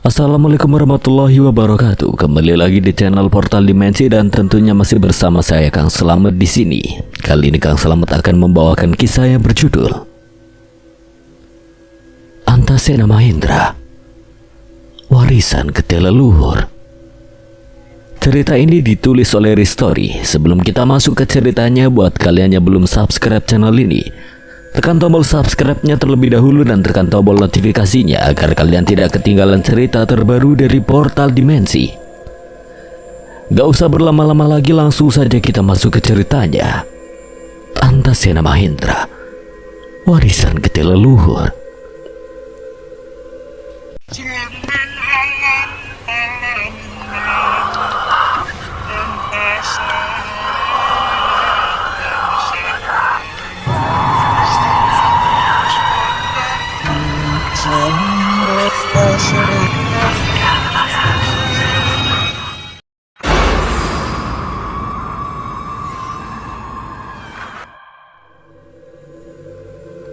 Assalamualaikum warahmatullahi wabarakatuh. Kembali lagi di channel Portal Dimensi dan tentunya masih bersama saya Kang Slamet di sini. Kali ini Kang Slamet akan membawakan kisah yang berjudul Antasena Mahendra, Warisan Getih Leluhur. Cerita ini ditulis oleh Ristori. Sebelum kita masuk ke ceritanya, buat kalian yang belum subscribe channel ini, tekan tombol subscribe-nya terlebih dahulu dan tekan tombol notifikasinya agar kalian tidak ketinggalan cerita terbaru dari Portal Dimensi. Gak usah berlama-lama lagi, langsung saja kita masuk ke ceritanya. Antasena Mahendra, Warisan Getih Leluhur.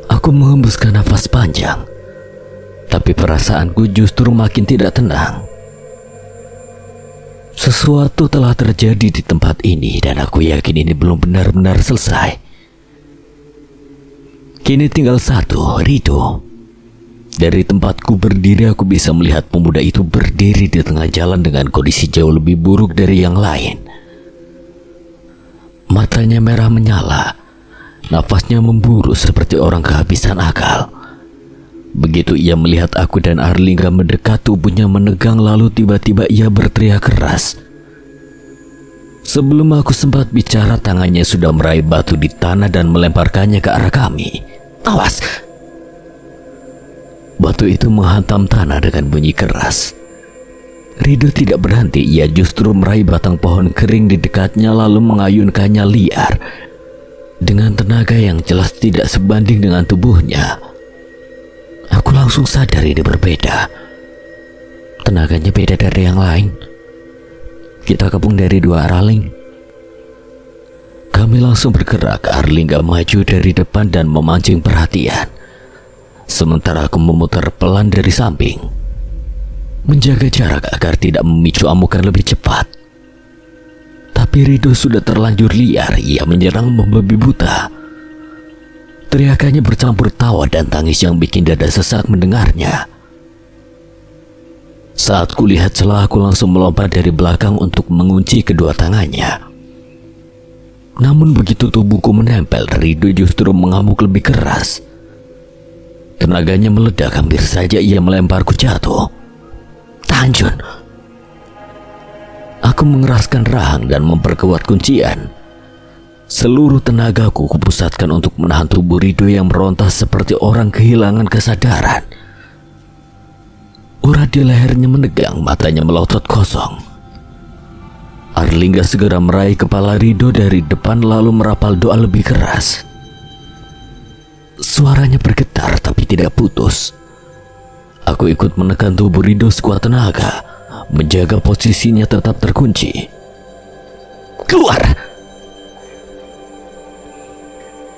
Aku menghembuskan nafas panjang, tapi perasaanku justru makin tidak tenang. Sesuatu telah terjadi di tempat ini dan aku yakin ini belum benar-benar selesai. Kini tinggal satu, Rido. Dari tempatku berdiri, aku bisa melihat pemuda itu berdiri di tengah jalan dengan kondisi jauh lebih buruk dari yang lain. Matanya merah menyala, nafasnya memburu seperti orang kehabisan akal. Begitu ia melihat aku dan Arlingga mendekat, tubuhnya menegang, lalu tiba-tiba ia berteriak keras. Sebelum aku sempat bicara, tangannya sudah meraih batu di tanah dan melemparkannya ke arah kami. Awas! Batu itu menghantam tanah dengan bunyi keras. Rido tidak berhenti, ia justru meraih batang pohon kering di dekatnya lalu mengayunkannya liar. Dengan tenaga yang jelas tidak sebanding dengan tubuhnya. Aku langsung sadar ini berbeda. Tenaganya beda dari yang lain. Kita gabung dari dua arah link. Kami langsung bergerak. Arlingga maju dari depan dan memancing perhatian, sementara aku memutar pelan dari samping, menjaga jarak agar tidak memicu amukan lebih cepat. Tapi Rido sudah terlanjur liar, ia menyerang membabi buta. Teriakannya bercampur tawa dan tangis yang bikin dada sesak mendengarnya. Saat kulihat celah, aku langsung melompat dari belakang untuk mengunci kedua tangannya. Namun begitu tubuhku menempel, Rido justru mengamuk lebih keras. Tenaganya meledak, hampir saja ia melemparku jatuh. Tanjun! Aku mengeraskan rahang dan memperkuat kuncian. Seluruh tenagaku kupusatkan untuk menahan tubuh Rido yang meronta seperti orang kehilangan kesadaran. Urat di lehernya menegang, matanya melotot kosong. Arlingga segera meraih kepala Rido dari depan lalu merapal doa lebih keras. Suaranya bergetar tapi tidak putus. Aku ikut menekan tubuh Rido sekuat tenaga, menjaga posisinya tetap terkunci. Keluar!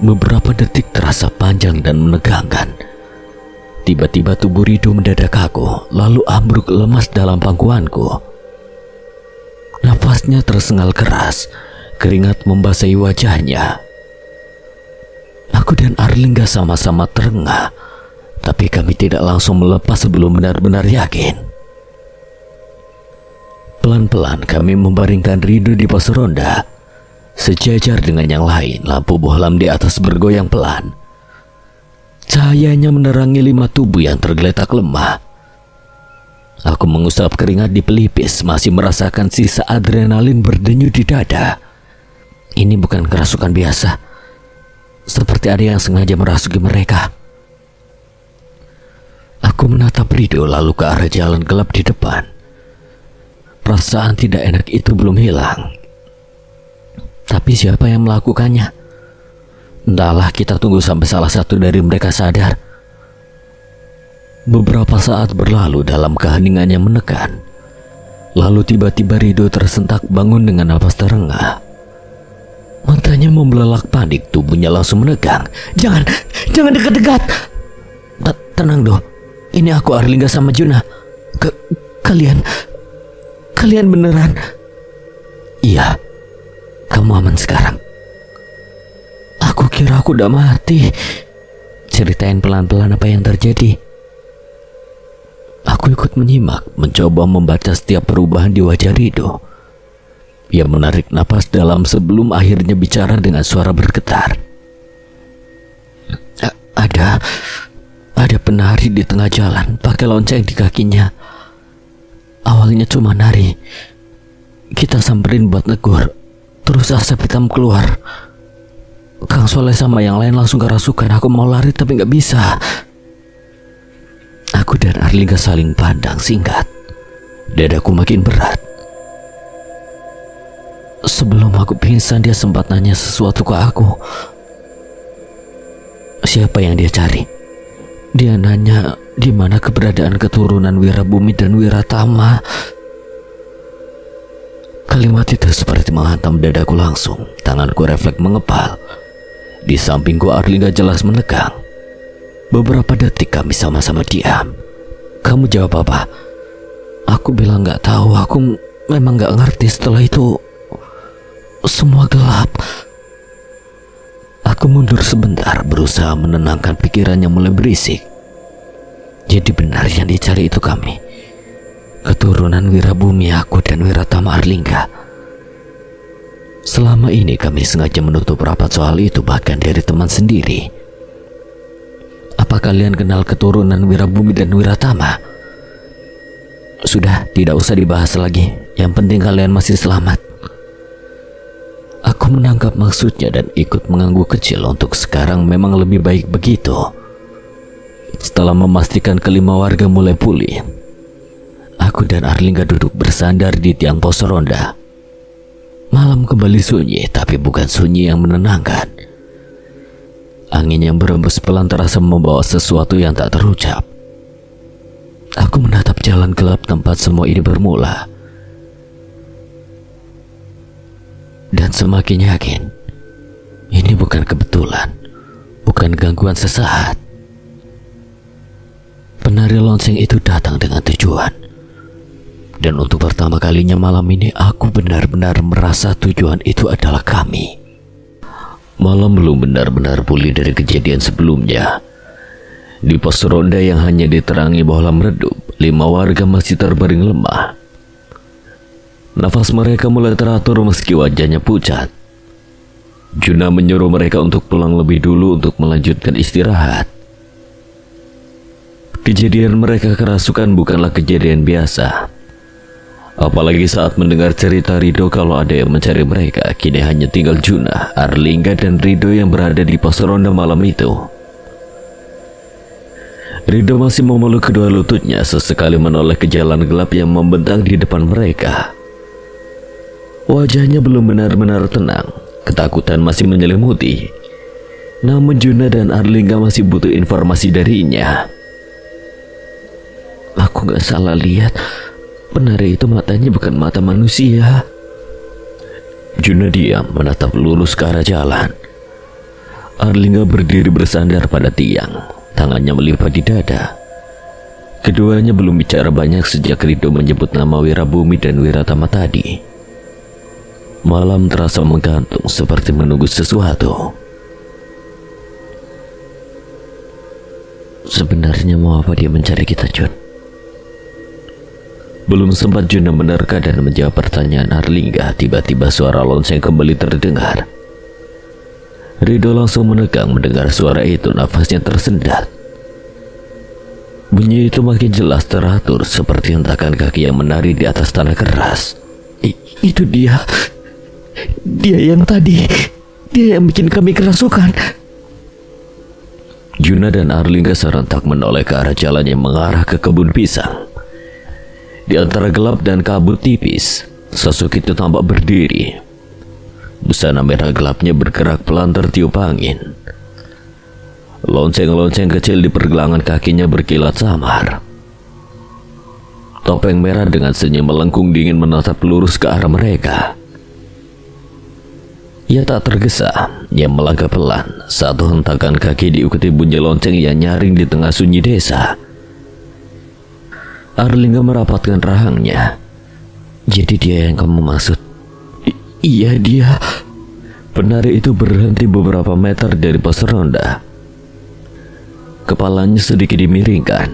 Beberapa detik terasa panjang dan menegangkan. Tiba-tiba tubuh Rido mendadak kaku, lalu ambruk lemas dalam pangkuanku. Nafasnya tersengal keras, keringat membasahi wajahnya. Aku dan Arlingga sama-sama terengah, tapi kami tidak langsung melepas sebelum benar-benar yakin. Pelan-pelan kami membaringkan Rido di pos ronda. Sejajar dengan yang lain, lampu bohlam di atas bergoyang pelan. Cahayanya menerangi 5 tubuh yang tergeletak lemah. Aku mengusap keringat di pelipis, masih merasakan sisa adrenalin berdenyut di dada. Ini bukan kerasukan biasa. Seperti ada yang sengaja merasuki mereka. Aku menatap Rido lalu ke arah jalan gelap di depan. Perasaan tidak enak itu belum hilang. Tapi siapa yang melakukannya? Entahlah, kita tunggu sampai salah satu dari mereka sadar. Beberapa saat berlalu dalam keheningan yang menekan. Lalu tiba-tiba Rido tersentak bangun dengan napas terengah. Matanya membelelak panik, tubuhnya langsung menegang. Jangan dekat-dekat. Tenang, Do. Ini aku, Arlingga sama Juna. Kalian beneran? Iya, kamu aman sekarang. Aku kira aku udah mati. Ceritain pelan-pelan apa yang terjadi. Aku ikut menyimak, mencoba membaca setiap perubahan di wajah Rido. Ia menarik napas dalam sebelum akhirnya bicara dengan suara bergetar. Ada penari di tengah jalan pakai lonceng di kakinya. Awalnya cuma nari. Kita samperin buat negur, terus asap hitam keluar. Kang Soleh sama yang lain langsung kerasukan. Aku mau lari tapi gak bisa. Aku dan Arlingga saling pandang singkat. Dadaku makin berat. Sebelum aku pingsan, dia sempat nanya sesuatu ke aku. Siapa yang dia cari? Dia nanya di mana keberadaan keturunan Wirabumi dan Wiratama. Kalimat itu seperti menghantam dadaku langsung. Tanganku refleks mengepal. Di sampingku Arlingga jelas menegang. Beberapa detik kami sama-sama diam. Kamu jawab apa? Aku bilang gak tahu. Aku memang gak ngerti. Setelah itu semua gelap. Aku mundur sebentar, berusaha menenangkan pikiran yang mulai berisik. Jadi benar yang dicari itu kami. Keturunan Wirabumi, aku dan Wiratama Arlingga. Selama ini kami sengaja menutup rapat soal itu, bahkan dari teman sendiri. Apa kalian kenal keturunan Wirabumi dan Wiratama? Sudah, tidak usah dibahas lagi. Yang penting kalian masih selamat. Aku menangkap maksudnya dan ikut mengangguk kecil. Untuk sekarang memang lebih baik begitu. Setelah memastikan kelima warga mulai pulih, aku dan Arlingga duduk bersandar di tiang pos ronda. Malam kembali sunyi, tapi bukan sunyi yang menenangkan. Angin yang berembus pelan terasa membawa sesuatu yang tak terucap. Aku menatap jalan gelap tempat semua ini bermula. Dan semakin yakin, ini bukan kebetulan, bukan gangguan sesaat. Penari lonceng itu datang dengan tujuan. Dan untuk pertama kalinya malam ini aku benar-benar merasa tujuan itu adalah kami. Malam belum benar-benar pulih dari kejadian sebelumnya. Di pos ronda yang hanya diterangi bohlam redup, 5 warga masih terbaring lemah. Nafas mereka mulai teratur meski wajahnya pucat. Juna menyuruh mereka untuk pulang lebih dulu untuk melanjutkan istirahat. Kejadian mereka kerasukan bukanlah kejadian biasa. Apalagi saat mendengar cerita Rido kalau ada yang mencari mereka. Kini hanya tinggal Juna, Arlingga dan Rido yang berada di pos ronda malam itu. Rido masih memeluk kedua lututnya, sesekali menoleh ke jalan gelap yang membentang di depan mereka. Wajahnya belum benar-benar tenang, ketakutan masih menyelimuti. Namun Juna dan Arlingga masih butuh informasi darinya. Aku gak salah lihat, penari itu matanya bukan mata manusia. Juna diam menatap lurus ke arah jalan. Arlingga berdiri bersandar pada tiang, tangannya melipat di dada. Keduanya belum bicara banyak sejak Rido menyebut nama Wirabumi dan Wiratama tadi. Malam terasa menggantung seperti menunggu sesuatu. Sebenarnya mau apa dia mencari kita, Jun? Belum sempat Juna menerka dan menjawab pertanyaan Arlingga, tiba-tiba suara lonceng kembali terdengar. Rido langsung menegang mendengar suara itu, nafasnya tersendat. Bunyi itu makin jelas teratur seperti hentakan kaki yang menari di atas tanah keras. Itu dia yang tadi. Dia yang bikin kami kerasukan. Juna dan Arlingga serentak menoleh ke arah jalan yang mengarah ke kebun pisang. Di antara gelap dan kabut tipis, sosok itu tampak berdiri. Busana merah gelapnya bergerak pelan tertiup angin. Lonceng-lonceng kecil di pergelangan kakinya berkilat samar. Topeng merah dengan senyum melengkung dingin menatap lurus ke arah mereka. Ia tak tergesa, ia melangkah pelan. Satu hentakan kaki diikuti bunyi lonceng yang nyaring di tengah sunyi desa. Arlingga merapatkan rahangnya. Jadi dia yang kamu maksud? Iya, dia. Penari itu berhenti beberapa meter dari pos ronda. Kepalanya sedikit dimiringkan,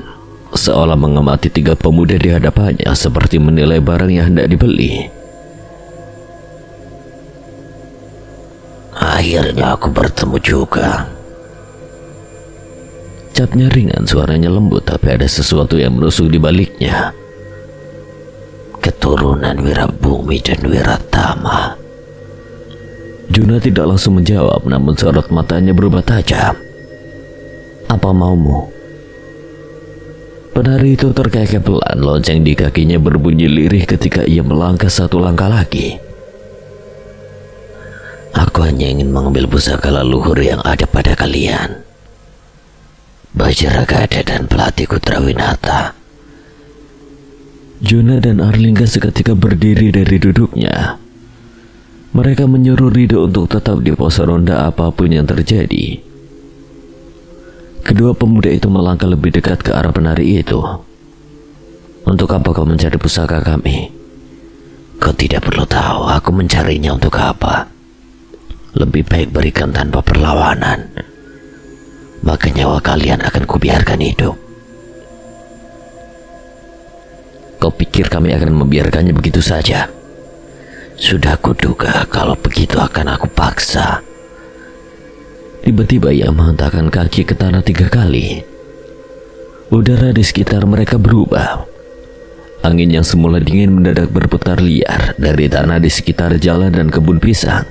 seolah mengamati 3 pemuda di hadapannya seperti menilai barang yang hendak dibeli. Akhirnya aku bertemu juga. Capnya ringan, suaranya lembut, tapi ada sesuatu yang menusuk di baliknya. Keturunan Wirabumi dan Wiratama. Juna tidak langsung menjawab, namun sorot matanya berubah tajam. Apa maumu? Penari itu terkekeh pelan, lonceng di kakinya berbunyi lirih ketika ia melangkah 1 langkah lagi. Aku hanya ingin mengambil pusaka leluhur yang ada pada kalian. Bajragada dan pelatih Kutrawinata. Juna dan Arlingga seketika berdiri dari duduknya. Mereka menyuruh Rido untuk tetap di pos ronda apapun yang terjadi. Kedua pemuda itu melangkah lebih dekat ke arah penari itu. Untuk apa kau mencari pusaka kami? Kau tidak perlu tahu aku mencarinya untuk apa. Lebih baik berikan tanpa perlawanan. Maka nyawa kalian akan kubiarkan hidup. Kau pikir kami akan membiarkannya begitu saja? Sudah kuduga kalau begitu akan aku paksa. Tiba-tiba ia menghentakkan kaki ke tanah 3 kali. Udara di sekitar mereka berubah. Angin yang semula dingin mendadak berputar liar dari tanah di sekitar jalan dan kebun pisang.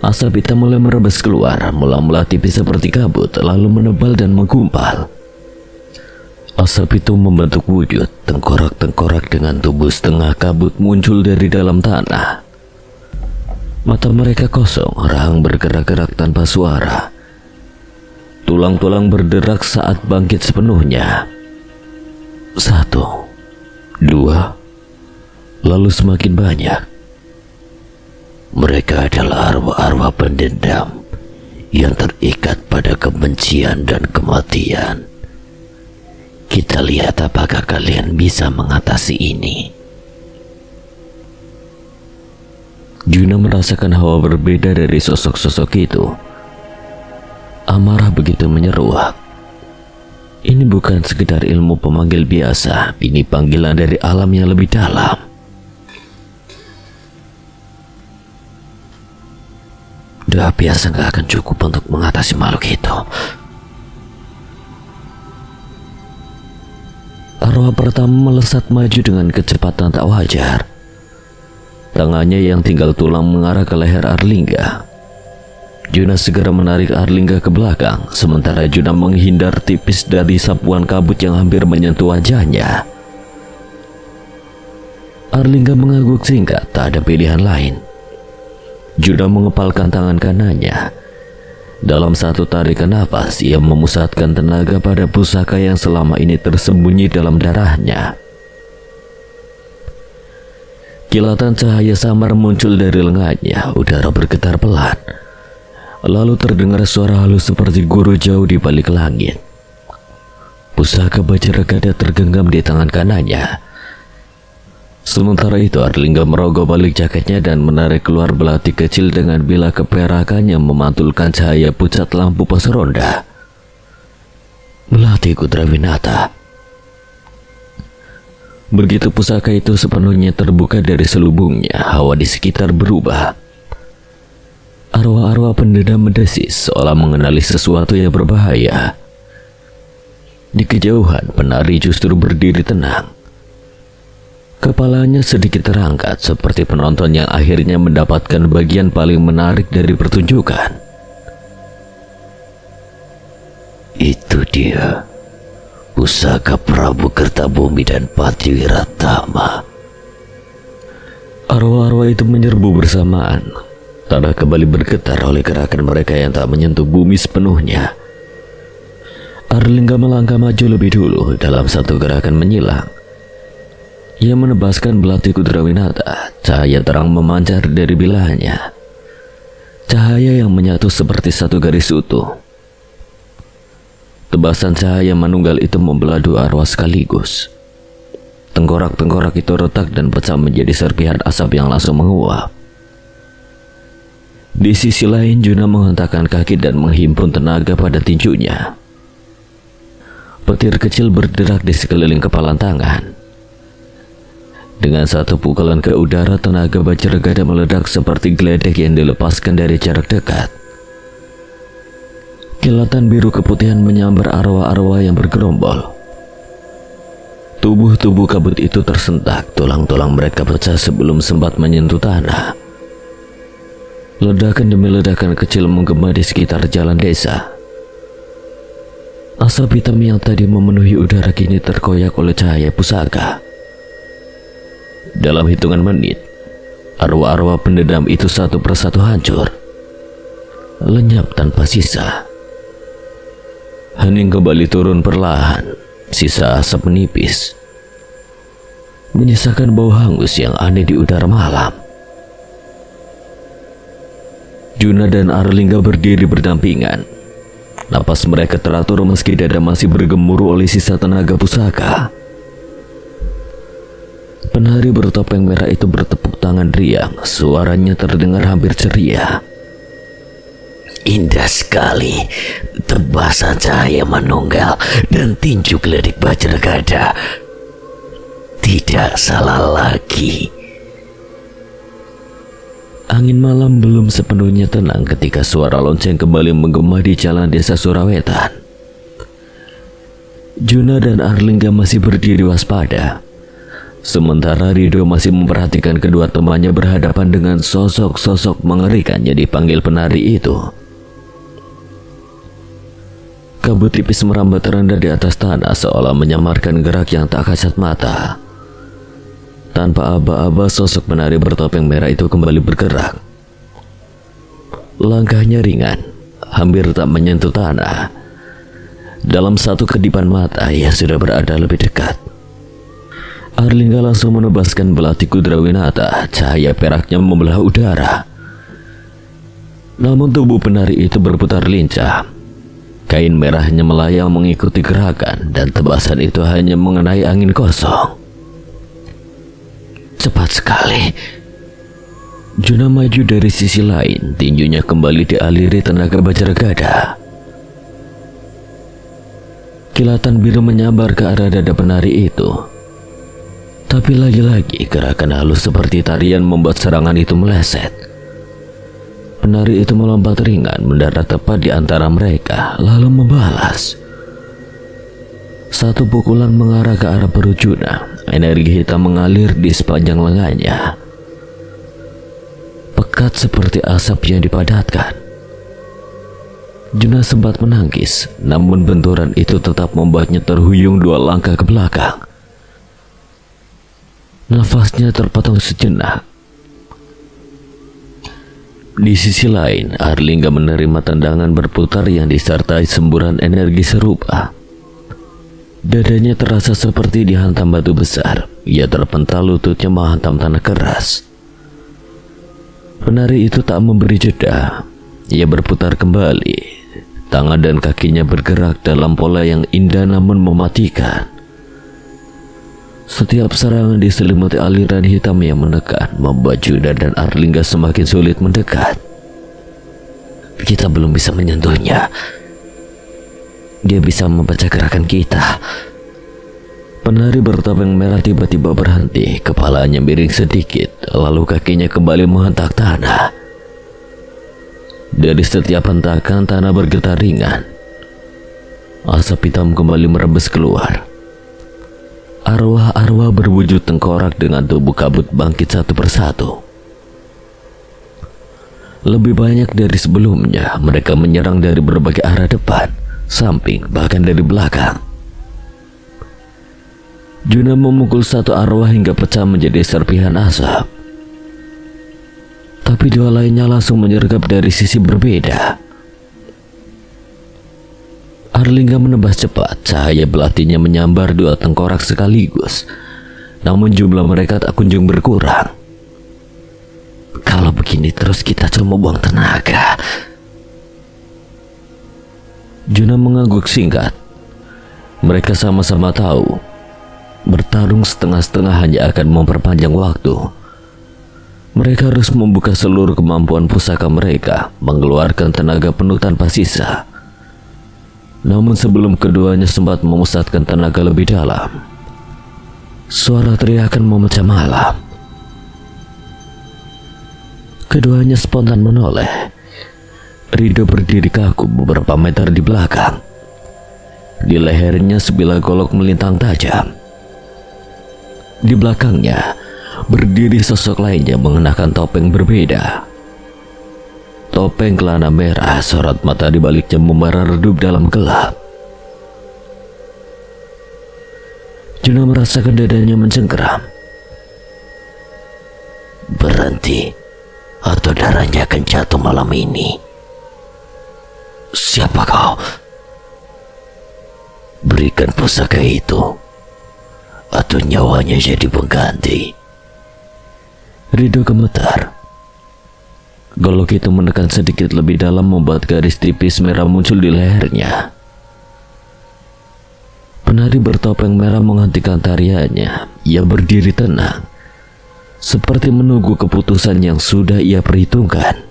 Asap hitam mulai merebas keluar, mula-mula tipis seperti kabut, lalu menebal dan menggumpal. Asap itu membentuk wujud, tengkorak-tengkorak dengan tubuh setengah kabut muncul dari dalam tanah. Mata mereka kosong, rahang bergerak-gerak tanpa suara. Tulang-tulang berderak saat bangkit sepenuhnya. 1, 2, lalu semakin banyak. Mereka adalah arwah-arwah pendendam yang terikat pada kebencian dan kematian. Kita lihat apakah kalian bisa mengatasi ini. Juna merasakan hawa berbeda dari sosok-sosok itu. Amarah begitu menyeruak. Ini bukan sekedar ilmu pemanggil biasa, ini panggilan dari alam yang lebih dalam. Doa biasa gak akan cukup untuk mengatasi makhluk itu. Arwah pertama melesat maju dengan kecepatan tak wajar. Tangannya yang tinggal tulang mengarah ke leher Arlingga. Juna segera menarik Arlingga ke belakang, sementara Juna menghindar tipis dari sapuan kabut yang hampir menyentuh wajahnya. Arlingga mengangguk singkat, tak ada pilihan lain. Juna mengepalkan tangan kanannya. Dalam satu tarikan nafas, ia memusatkan tenaga pada pusaka yang selama ini tersembunyi dalam darahnya. Kilatan cahaya samar muncul dari lengannya, udara bergetar pelan. Lalu terdengar suara halus seperti guru jauh di balik langit. Pusaka Bajragada tergenggam di tangan kanannya. Sementara itu Arlingga merogoh balik jaketnya dan menarik keluar belati kecil dengan bilah keperakan yang memantulkan cahaya pucat lampu pos ronda. Belati Kutrawinata. Begitu pusaka itu sepenuhnya terbuka dari selubungnya, hawa di sekitar berubah. Arwah-arwah pendendam mendesis seolah mengenali sesuatu yang berbahaya. Di kejauhan penari justru berdiri tenang. Kepalanya sedikit terangkat seperti penonton yang akhirnya mendapatkan bagian paling menarik dari pertunjukan. Itu dia, pusaka Prabu Kertabumi dan Pati Wiratama. Arwah-arwah itu menyerbu bersamaan. Tanah kembali bergetar oleh gerakan mereka yang tak menyentuh bumi sepenuhnya. Arlingga melangkah maju lebih dulu dalam satu gerakan menyilang. Ia menebaskan belati Kutrawinata. Cahaya terang memancar dari bilahnya. Cahaya yang menyatu seperti satu garis utuh. Tebasan cahaya manunggal itu membelah 2 arwah sekaligus. Tengkorak-tengkorak itu retak dan pecah menjadi serpihan asap yang langsung menguap. Di sisi lain, Juna menghentakkan kaki dan menghimpun tenaga pada tinjunya. Petir kecil berderak di sekeliling kepalan tangan. Dengan satu pukulan ke udara, tenaga Bajragada meledak seperti geledek yang dilepaskan dari jarak dekat. Kilatan biru keputihan menyambar arwah-arwah yang bergerombol. Tubuh-tubuh kabut itu tersentak, tulang-tulang mereka pecah sebelum sempat menyentuh tanah. Ledakan demi ledakan kecil menggema di sekitar jalan desa. Asap hitam yang tadi memenuhi udara kini terkoyak oleh cahaya pusaka. Dalam hitungan menit, arwah-arwah pendendam itu satu persatu hancur, lenyap tanpa sisa. Hening kembali turun perlahan, sisa asap menipis, menyisakan bau hangus yang aneh di udara malam. Juna dan Arlingga berdiri berdampingan. Napas mereka teratur meski dada masih bergemuruh oleh sisa tenaga pusaka. Penari bertopeng merah itu bertepuk tangan riang, suaranya terdengar hampir ceria. Indah sekali, tebasan cahaya manunggal dan tinju geledek Bajragada. Tidak salah lagi. Angin malam belum sepenuhnya tenang ketika suara lonceng kembali menggema di jalan desa Surawetan. Juna dan Arlingga masih berdiri waspada, sementara Rido masih memperhatikan kedua temannya berhadapan dengan sosok-sosok mengerikan yang dipanggil penari itu. Kabut tipis merambat rendah di atas tanah seolah menyamarkan gerak yang tak kasat mata. Tanpa aba-aba, sosok penari bertopeng merah itu kembali bergerak. Langkahnya ringan, hampir tak menyentuh tanah. Dalam satu kedipan mata, ia sudah berada lebih dekat. Arlingga langsung menebaskan belati Kudrawinata, cahaya peraknya membelah udara. Namun tubuh penari itu berputar lincah. Kain merahnya melayang mengikuti gerakan, dan tebasan itu hanya mengenai angin kosong. Cepat sekali. Juna maju dari sisi lain, tinjunya kembali dialiri tenaga Bajragada. Kilatan biru menyambar ke arah dada penari itu. Tapi lagi-lagi gerakan halus seperti tarian membuat serangan itu meleset. Penari itu melompat ringan, mendarat tepat di antara mereka, lalu membalas. Satu pukulan mengarah ke arah perut Juna. Energi hitam mengalir di sepanjang lengannya, pekat seperti asap yang dipadatkan. Juna sempat menangis, namun benturan itu tetap membuatnya terhuyung 2 langkah ke belakang. Nafasnya terpotong sejenak. Di sisi lain, Arlingga menerima tendangan berputar yang disertai semburan energi serupa. Dadanya terasa seperti dihantam batu besar. Ia terpental, lututnya menghantam tanah keras. Penari itu tak memberi jeda. Ia berputar kembali. Tangan dan kakinya bergerak dalam pola yang indah namun mematikan. Setiap serangan diselimuti aliran hitam yang menekan, membuat Juna dan Arlingga semakin sulit mendekat. Kita belum bisa menyentuhnya. Dia bisa membaca gerakan kita. Penari bertopeng merah tiba-tiba berhenti, kepalanya miring sedikit, lalu kakinya kembali menghentak tanah. Dari setiap hentakan, tanah bergetar ringan. Asap hitam kembali merembes keluar. Arwah-arwah berwujud tengkorak dengan tubuh kabut bangkit satu persatu. Lebih banyak dari sebelumnya, mereka menyerang dari berbagai arah depan, samping, bahkan dari belakang. Juna memukul satu arwah hingga pecah menjadi serpihan asap. Tapi 2 lainnya langsung menyergap dari sisi berbeda. Arlingga menebas cepat, cahaya belatinya menyambar 2 tengkorak sekaligus. Namun jumlah mereka tak kunjung berkurang. Kalau begini terus kita cuma buang tenaga. Juna mengangguk singkat. Mereka sama-sama tahu Bertarung setengah-setengah hanya akan memperpanjang waktu. Mereka harus membuka seluruh kemampuan pusaka mereka, mengeluarkan tenaga penuh tanpa sisa. Namun sebelum keduanya sempat memusatkan tenaga lebih dalam, suara teriakan memecah malam. Keduanya spontan menoleh. Rido berdiri kaku beberapa meter di belakang. Di lehernya sebilah golok melintang tajam. Di belakangnya berdiri sosok lainnya mengenakan topeng berbeda. Topeng kelana merah, sorot mata di baliknya membara redup dalam gelap. Juna merasakan dadanya mencengkeram. Berhenti, atau darahnya akan jatuh malam ini. Siapa kau? Berikan pusaka itu, atau nyawanya jadi pengganti. Rido gemetar. Golok itu menekan sedikit lebih dalam, membuat garis tipis merah muncul di lehernya. Penari bertopeng merah menghentikan tariannya. Ia berdiri tenang, seperti menunggu keputusan yang sudah ia perhitungkan.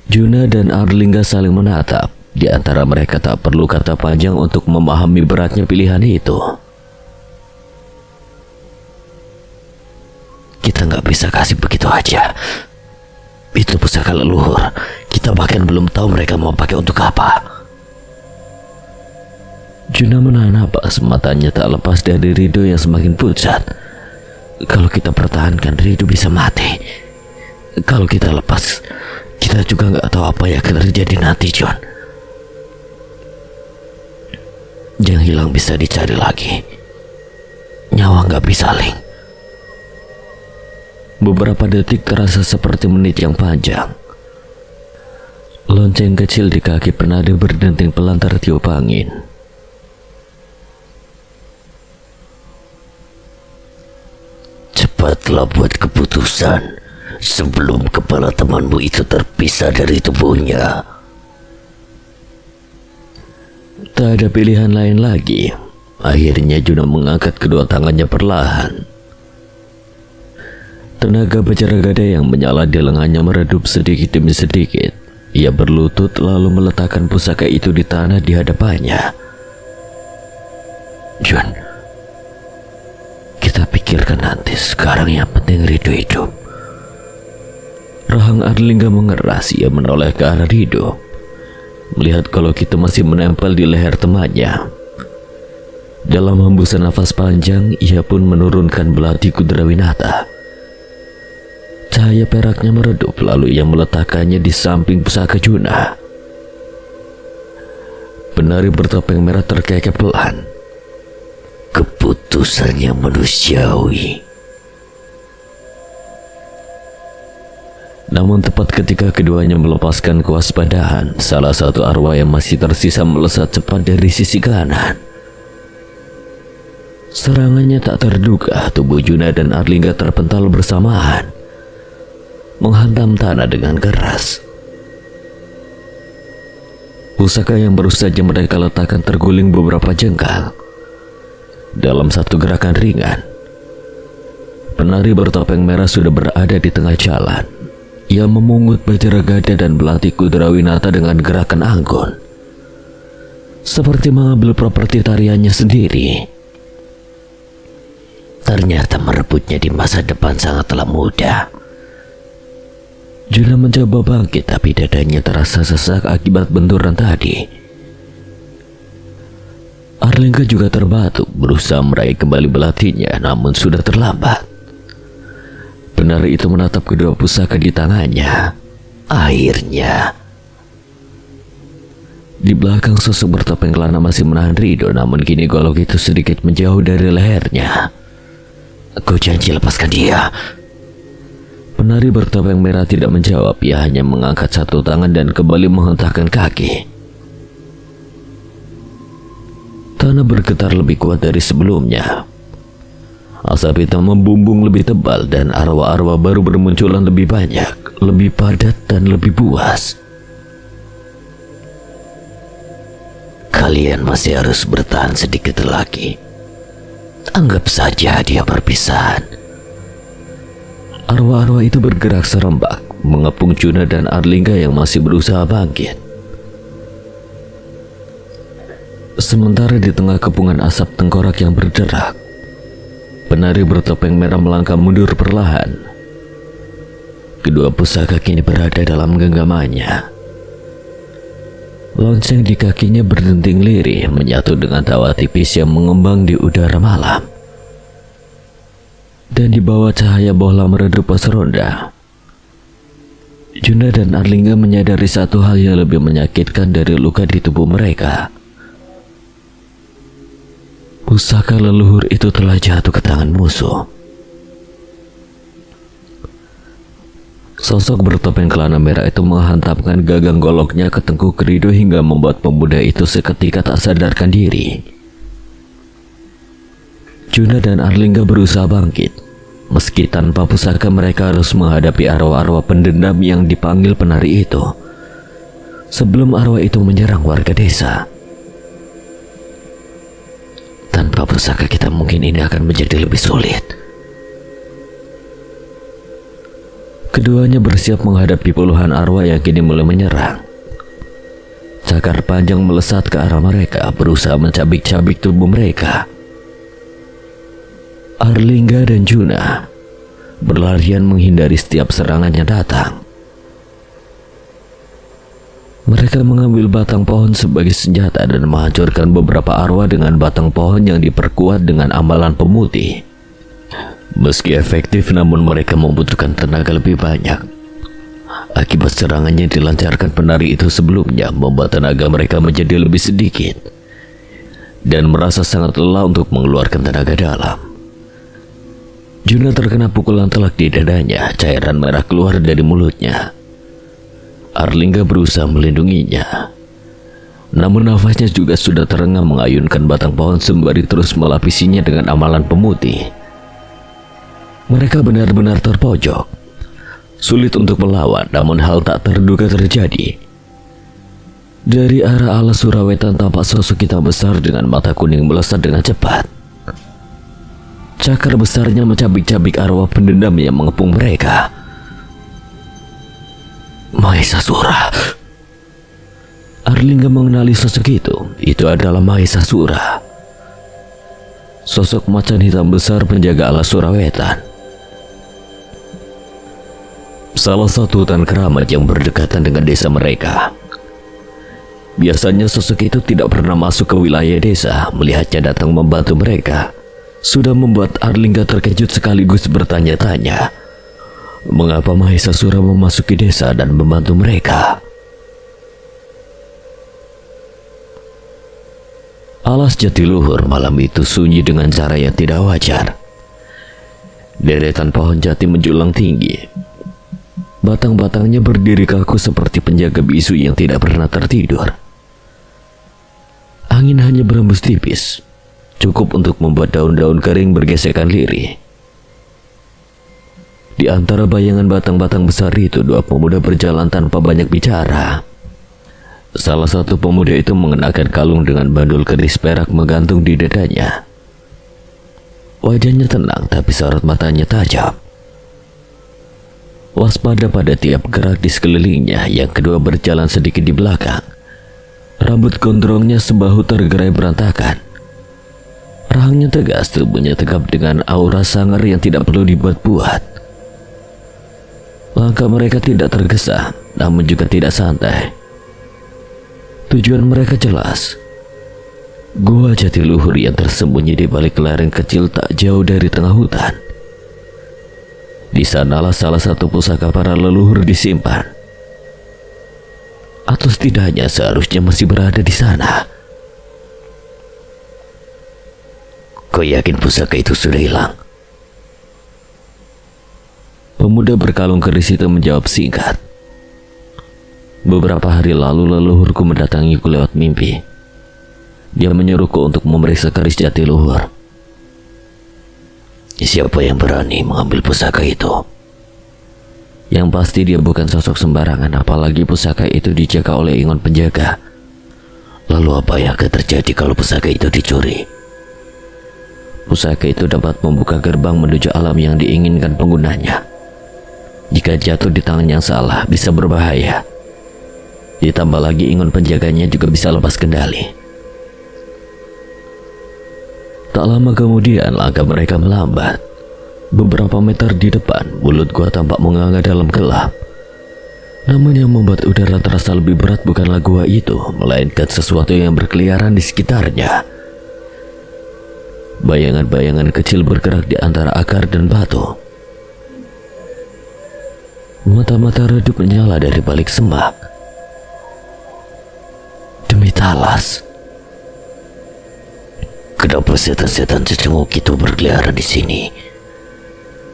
Juna dan Arlingga saling menatap. Di antara mereka tak perlu kata panjang untuk memahami beratnya pilihan itu. Kita nggak bisa kasih begitu aja. Itu pusaka leluhur. Kita bahkan belum tahu mereka mau pakai untuk apa. Juna menahan napas, matanya tak lepas dari Rido yang semakin pucat. Kalau kita pertahankan, Rido bisa mati. Kalau kita lepas, kita juga nggak tahu apa yang akan terjadi nanti, John. Yang hilang bisa dicari lagi. Nyawa nggak bisa, Ling. Beberapa detik terasa seperti menit yang panjang. Lonceng kecil di kaki penari berdenting pelan tertiup angin. Cepatlah buat keputusan sebelum kepala temanmu itu terpisah dari tubuhnya. Tak ada pilihan lain lagi. Akhirnya Juna mengangkat kedua tangannya perlahan. Tenaga Bajragada yang menyala di lengannya meredup sedikit demi sedikit. Ia berlutut lalu meletakkan pusaka itu di tanah di hadapannya. Jun, kita pikirkan nanti. Sekarang yang penting Rido hidup. Rahang Arlingga mengeras. Ia menoleh ke arah Rido, melihat kalau kita masih menempel di leher temannya. Dalam hembusan nafas panjang, ia pun menurunkan belati Kudrawinata. Cahaya peraknya meredup, lalu ia meletakkannya di samping pusaka Juna. Penari bertopeng merah terkekeh pelan. Keputusan yang manusiawi. Namun tepat ketika keduanya melepaskan kewaspadaan, salah satu arwah yang masih tersisa melesat cepat dari sisi kanan. Serangannya tak terduga, tubuh Juna dan Arlingga terpental bersamaan, menghantam tanah dengan keras. Pusaka yang baru saja mereka letakkan terguling beberapa jengkal. Dalam satu gerakan ringan, penari bertopeng merah sudah berada di tengah jalan. Ia memungut Bajragada dan belati Kudrawinata dengan gerakan anggun, seperti mengambil properti tariannya sendiri. Ternyata merebutnya di masa depan sangatlah mudah. Juna mencoba bangkit, tapi dadanya terasa sesak akibat benturan tadi. Arlingga juga terbatuk, berusaha meraih kembali belatinya, namun sudah terlambat. Penari itu menatap kedua pusaka di tangannya. Akhirnya, di belakang sosok bertopeng kelana masih menahan Rido, namun kini golok itu sedikit menjauh dari lehernya. Kau janji lepaskan dia. Penari bertopeng merah tidak menjawab. Ia hanya mengangkat satu tangan dan kembali menghentakkan kaki. Tanah bergetar lebih kuat dari sebelumnya. Asap hitam membumbung lebih tebal dan arwah-arwah baru bermunculan lebih banyak, lebih padat dan lebih buas. kalian masih harus bertahan sedikit lagi. Anggap saja dia perpisahan. Arwah-arwah itu bergerak serempak, mengepung Juna dan Arlingga yang masih berusaha bangkit. Sementara di tengah kepungan asap tengkorak yang berderak, penari bertopeng merah melangkah mundur perlahan. Kedua pusaka kini berada dalam genggamannya. Lonceng di kakinya berdenting lirih menyatu dengan tawa tipis yang mengembang di udara malam. Dan di bawah cahaya bohlam meredup pos ronda, Juna dan Arlingga menyadari satu hal yang lebih menyakitkan dari luka di tubuh mereka. Pusaka leluhur itu telah jatuh ke tangan musuh. Sosok bertopeng kelana merah itu menghantamkan gagang goloknya ke tengkuk Rido hingga membuat pemuda itu seketika tak sadarkan diri. Juna dan Arlingga berusaha bangkit. Meski tanpa pusaka, mereka harus menghadapi arwah-arwah pendendam yang dipanggil penari itu sebelum arwah itu menyerang warga desa. Tanpa pusaka kita mungkin ini akan menjadi lebih sulit. Keduanya bersiap menghadapi puluhan arwah yang kini mulai menyerang. Cakar panjang melesat ke arah mereka, berusaha mencabik-cabik tubuh mereka. Arlingga dan Juna berlarian menghindari setiap serangan yang datang. Mereka mengambil batang pohon sebagai senjata dan menghancurkan beberapa arwah dengan batang pohon yang diperkuat dengan amalan pemutih. Meski efektif, namun mereka membutuhkan tenaga lebih banyak. Akibat serangan yang dilancarkan penari itu sebelumnya membuat tenaga mereka menjadi lebih sedikit dan merasa sangat lelah untuk mengeluarkan tenaga dalam. Juna terkena pukulan telak di dadanya, cairan merah keluar dari mulutnya. Arlingga berusaha melindunginya, namun nafasnya juga sudah terengah mengayunkan batang pohon sembari terus melapisinya dengan amalan pemutih. Mereka benar-benar terpojok, sulit untuk melawan, namun hal tak terduga terjadi. Dari arah alas Surawetan tampak sosok hitam besar dengan mata kuning melesat dengan cepat. Cakar besarnya mencabik-cabik arwah pendendam yang mengepung mereka. Mahesasura. Arlingga mengenali sosok itu. Itu adalah Mahesasura, sosok macan hitam besar penjaga alas Surawetan. Salah satu hutan keramat yang berdekatan dengan desa mereka. Biasanya sosok itu tidak pernah masuk ke wilayah desa. Melihatnya datang membantu mereka sudah membuat Arlingga terkejut sekaligus bertanya-tanya mengapa Mahesasura memasuki desa dan membantu mereka. Alas Jatiluhur malam itu sunyi dengan cara yang tidak wajar. Deretan pohon jati menjulang tinggi. Batang-batangnya berdiri kaku seperti penjaga bisu yang tidak pernah tertidur. Angin hanya berembus tipis, cukup untuk membuat daun-daun kering bergesekan lirih. Di antara bayangan batang-batang besar itu, dua pemuda berjalan tanpa banyak bicara. Salah satu pemuda itu mengenakan kalung dengan bandul keris perak menggantung di dadanya. Wajahnya tenang tapi sorot matanya tajam. Waspada pada tiap gerak di sekelilingnya, yang kedua berjalan sedikit di belakang. Rambut gondrongnya sebahu tergerai berantakan. Rahangnya tegas, tubuhnya tegap dengan aura sangar yang tidak perlu dibuat-buat. Langkah mereka tidak tergesa, namun juga tidak santai. Tujuan mereka jelas. Gua Jatiluhur yang tersembunyi di balik lereng kecil tak jauh dari tengah hutan. Di sanalah salah satu pusaka para leluhur disimpan. Atau setidaknya seharusnya masih berada di sana. Kau yakin pusaka itu sudah hilang? Pemuda berkalung keris itu menjawab singkat. Beberapa hari lalu leluhurku mendatangiku lewat mimpi. Dia menyuruhku untuk memeriksa keris Jatiluhur. Siapa yang berani mengambil pusaka itu? Yang pasti dia bukan sosok sembarangan, apalagi pusaka itu dijaga oleh Ingon penjaga. Lalu apa yang akan terjadi kalau pusaka itu dicuri? Pusaka itu dapat membuka gerbang menuju alam yang diinginkan penggunanya. Jika jatuh di tangan yang salah, bisa berbahaya. Ditambah lagi ingon penjaganya juga bisa lepas kendali. Tak lama kemudian langkah mereka melambat. Beberapa meter di depan, mulut gua tampak menganga dalam gelap. Namun yang membuat udara terasa lebih berat bukanlah gua itu, melainkan sesuatu yang berkeliaran di sekitarnya. Bayangan-bayangan kecil bergerak di antara akar dan batu. Mata-mata redup menyala dari balik semak. Demi Talas. Kenapa setan-setan cecenguk itu berkeliaran di sini?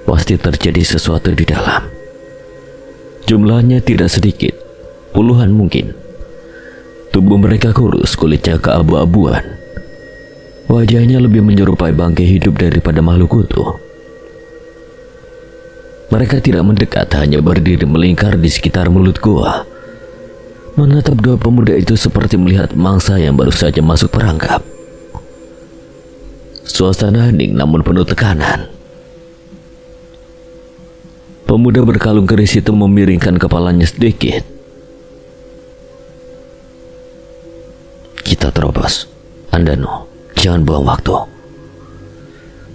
Pasti terjadi sesuatu di dalam. Jumlahnya tidak sedikit, puluhan mungkin. Tubuh mereka kurus, kulitnya keabu-abuan. Wajahnya lebih menyerupai bangkai hidup daripada makhluk utuh. Mereka tidak mendekat, hanya berdiri melingkar di sekitar mulut gua. Menatap dua pemuda itu seperti melihat mangsa yang baru saja masuk perangkap. Suasana hening namun penuh tekanan. Pemuda berkalung keris itu memiringkan kepalanya sedikit. Kita terobos. Andanu, jangan buang waktu.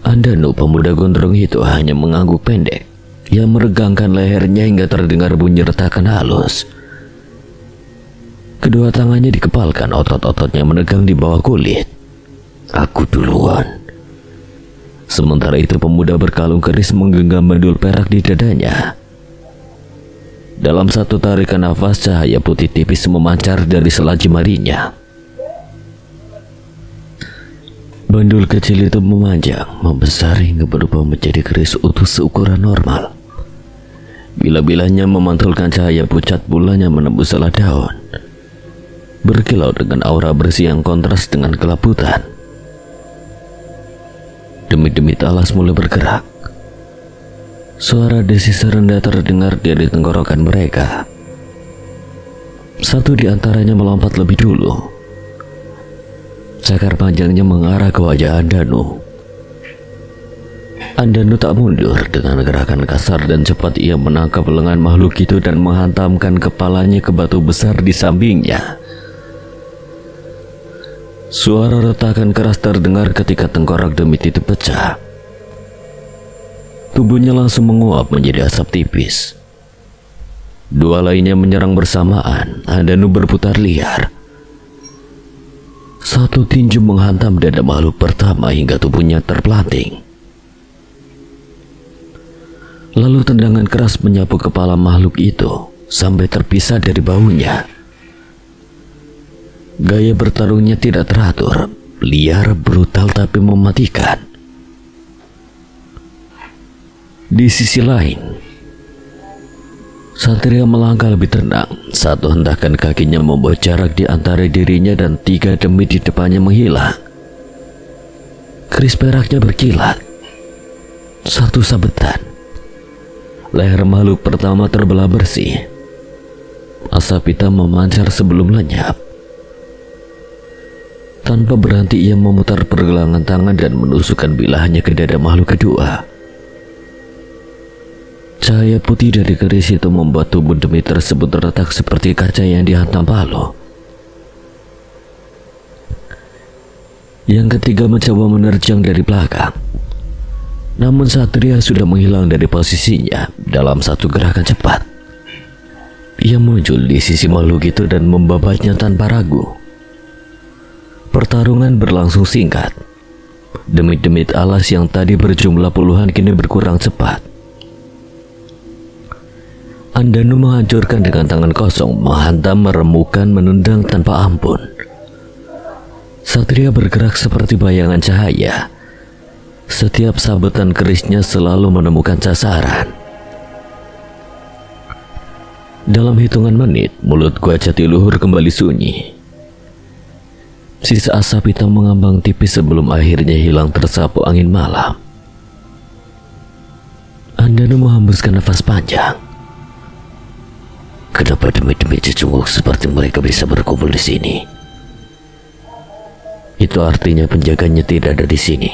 Andanu, pemuda gondrong itu hanya mengangguk pendek. Ia meregangkan lehernya hingga terdengar bunyi retakan halus. Kedua tangannya dikepalkan, otot-ototnya menegang di bawah kulit. Aku duluan. Sementara itu pemuda berkalung keris menggenggam bandul perak di dadanya. Dalam satu tarikan nafas, cahaya putih tipis memancar dari sela jemarinya. Bandul kecil itu memanjang, membesar hingga berubah menjadi keris utuh seukuran normal. Bila-bilanya memantulkan cahaya pucat bulan yang menembus sela daun, berkilau dengan aura bersih yang kontras dengan kelabutan. Demit-demit alas mulai bergerak. Suara desisa rendah terdengar dari tenggorokan mereka. Satu di antaranya melompat lebih dulu. Cakar panjangnya mengarah ke wajah Andanu. Andanu tak mundur. Dengan gerakan kasar dan cepat ia menangkap lengan makhluk itu dan menghantamkan kepalanya ke batu besar di sampingnya. Suara retakan keras terdengar ketika tengkorak demit itu pecah. Tubuhnya langsung menguap menjadi asap tipis. Dua lainnya menyerang bersamaan. Andanu berputar liar. Satu tinju menghantam dada makhluk pertama hingga tubuhnya terpelanting. Lalu tendangan keras menyapu kepala makhluk itu sampai terpisah dari bahunya. Gaya bertarungnya tidak teratur, liar, brutal tapi mematikan. Di sisi lain, Satria melangkah lebih tenang. Satu hentakan kakinya membuat jarak di antara dirinya dan tiga demit di depannya menghilang. Keris peraknya berkilat. Satu sabetan. Leher makhluk pertama terbelah bersih. Asap hitam memancar sebelum lenyap. Tanpa berhenti ia memutar pergelangan tangan dan menusukkan bilahnya ke dada makhluk kedua. Cahaya putih dari keris itu membuat tubuh demit tersebut retak seperti kaca yang dihantam palu. Yang ketiga mencoba menerjang dari belakang. Namun Satria sudah menghilang dari posisinya dalam satu gerakan cepat. Ia muncul di sisi makhluk itu dan membabatnya tanpa ragu. Pertarungan berlangsung singkat. Demit-demit alas yang tadi berjumlah puluhan kini berkurang cepat. Andanu menghancurkan dengan tangan kosong, menghantam, meremukkan, menendang tanpa ampun. Satria bergerak seperti bayangan cahaya. Setiap sabetan kerisnya selalu menemukan sasaran. Dalam hitungan menit, mulut gua Jatiluhur kembali sunyi. Sisa asap hitam mengambang tipis sebelum akhirnya hilang tersapu angin malam. Andanu menghembuskan nafas panjang. Kenapa demit-demit cecunguk seperti mereka bisa berkumpul di sini? Itu artinya penjaganya tidak ada di sini.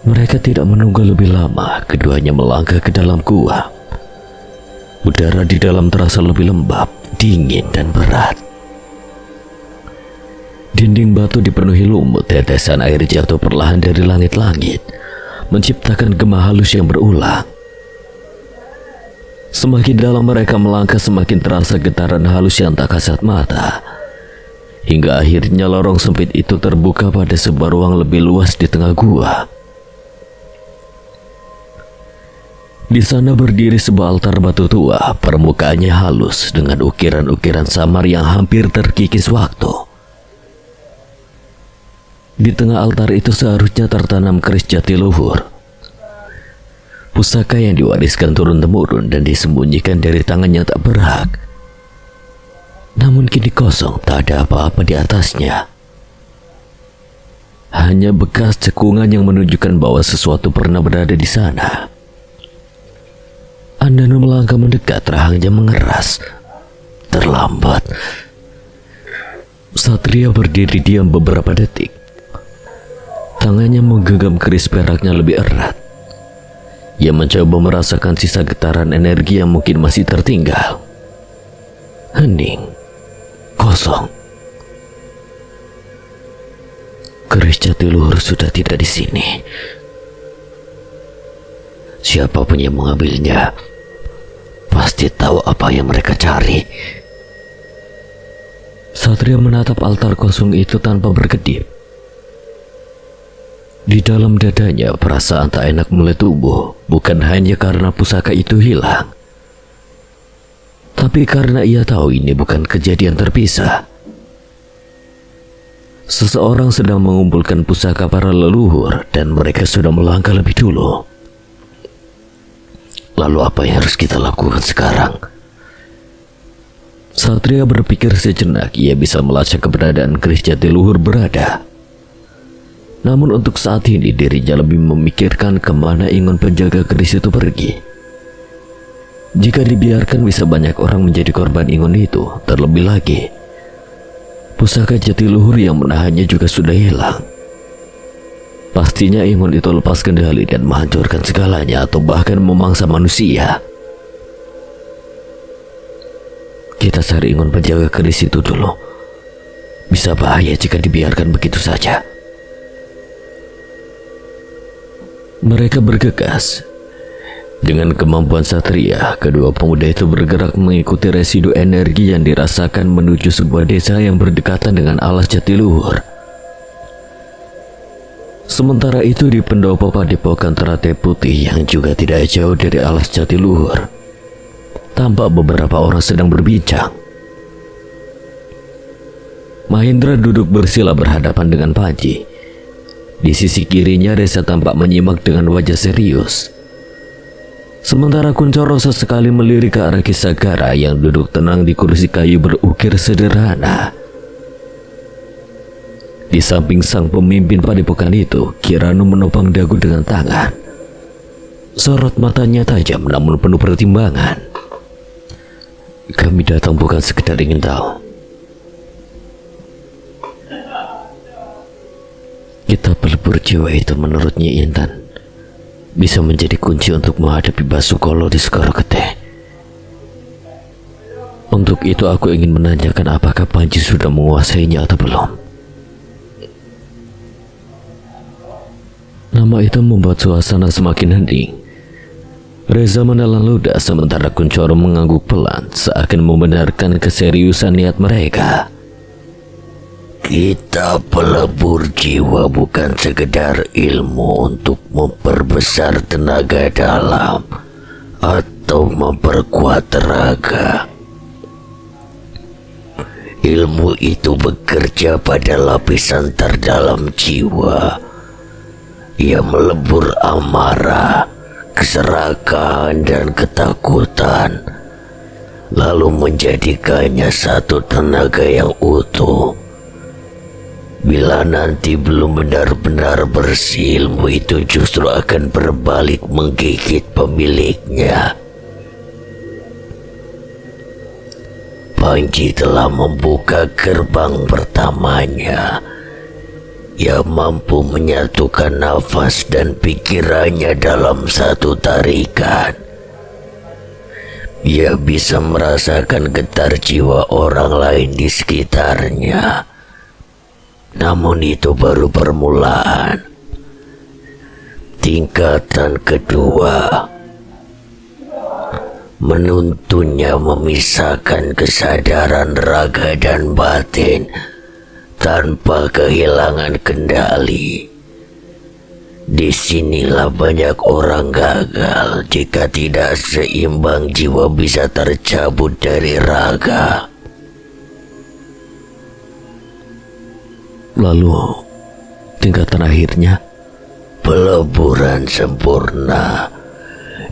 Mereka tidak menunggu lebih lama, keduanya melangkah ke dalam gua. Udara di dalam terasa lebih lembab, dingin dan berat. Dinding batu dipenuhi lumut, tetesan air jatuh perlahan dari langit-langit, menciptakan gema halus yang berulang. Semakin dalam mereka melangkah, semakin terasa getaran halus yang tak kasat mata. Hingga akhirnya lorong sempit itu terbuka pada sebuah ruang lebih luas di tengah gua. Di sana berdiri sebuah altar batu tua, permukaannya halus dengan ukiran-ukiran samar yang hampir terkikis waktu. Di tengah altar itu seharusnya tertanam keris jatiluhur, pusaka yang diwariskan turun-temurun dan disembunyikan dari tangan yang tak berhak. Namun kini kosong, tak ada apa-apa di atasnya. Hanya bekas cekungan yang menunjukkan bahwa sesuatu pernah berada di sana. Andanu melangkah mendekat, rahangnya mengeras. Terlambat. Satria berdiri diam beberapa detik. Tangannya menggenggam keris peraknya lebih erat. Ia mencoba merasakan sisa getaran energi yang mungkin masih tertinggal. Hening. Kosong. Keris jatiluhur sudah tidak di sini. Siapapun yang mengambilnya pasti tahu apa yang mereka cari. Satria menatap altar kosong itu tanpa berkedip. Di dalam dadanya perasaan tak enak mulai tumbuh, bukan hanya karena pusaka itu hilang, tapi karena ia tahu ini bukan kejadian terpisah. Seseorang sedang mengumpulkan pusaka para leluhur dan mereka sudah melangkah lebih dulu. Lalu apa yang harus kita lakukan sekarang? Satria berpikir sejenak. Ia bisa melacak keberadaan keris jatiluhur berada. Namun untuk saat ini dirinya lebih memikirkan kemana ingon penjaga keris itu pergi. Jika dibiarkan bisa banyak orang menjadi korban ingon itu. Terlebih lagi, pusaka jatiluhur yang menahannya juga sudah hilang. Pastinya ingon itu lepas kendali dan menghancurkan segalanya atau bahkan memangsa manusia. Kita cari ingon penjaga keris itu dulu. Bisa bahaya jika dibiarkan begitu saja. Mereka bergegas. Dengan kemampuan Satria, kedua pemuda itu bergerak mengikuti residu energi yang dirasakan menuju sebuah desa yang berdekatan dengan alas jatiluhur. Sementara itu di pendopo padepokan Teratai Putih yang juga tidak jauh dari alas jatiluhur, tampak beberapa orang sedang berbincang. Mahendra duduk bersila berhadapan dengan Panji. Di sisi kirinya Reza tampak menyimak dengan wajah serius. Sementara Kuncoro sesekali melirik ke arah Kisagara yang duduk tenang di kursi kayu berukir sederhana. Di samping sang pemimpin padepokan itu, Kirano menopang dagu dengan tangan. Sorot matanya tajam namun penuh pertimbangan. Kami datang bukan sekedar ingin tahu. Kitab pelebur jiwa itu menurut Nyi Intan bisa menjadi kunci untuk menghadapi Basukolo di Segoro Getih. Untuk itu aku ingin menanyakan apakah Panji sudah menguasainya atau belum. Nama itu membuat suasana semakin hening. Reza menelan ludah sementara Kuncoro mengangguk pelan seakan membenarkan keseriusan niat mereka. Kitab pelebur jiwa bukan sekedar ilmu untuk memperbesar tenaga dalam atau memperkuat tenaga. Ilmu itu bekerja pada lapisan terdalam jiwa. Ia melebur amarah, keserakahan dan ketakutan, lalu menjadikannya satu tenaga yang utuh. Bila nanti belum benar-benar bersih, ilmu itu justru akan berbalik menggigit pemiliknya. Panji telah membuka gerbang pertamanya. Ia mampu menyatukan nafas dan pikirannya dalam satu tarikan. Ia bisa merasakan getar jiwa orang lain di sekitarnya. Namun itu baru permulaan. Tingkatan kedua menuntunnya memisahkan kesadaran raga dan batin tanpa kehilangan kendali. Disinilah banyak orang gagal jika tidak seimbang jiwa bisa tercabut dari raga. Lalu, tingkatan akhirnya, peleburan sempurna,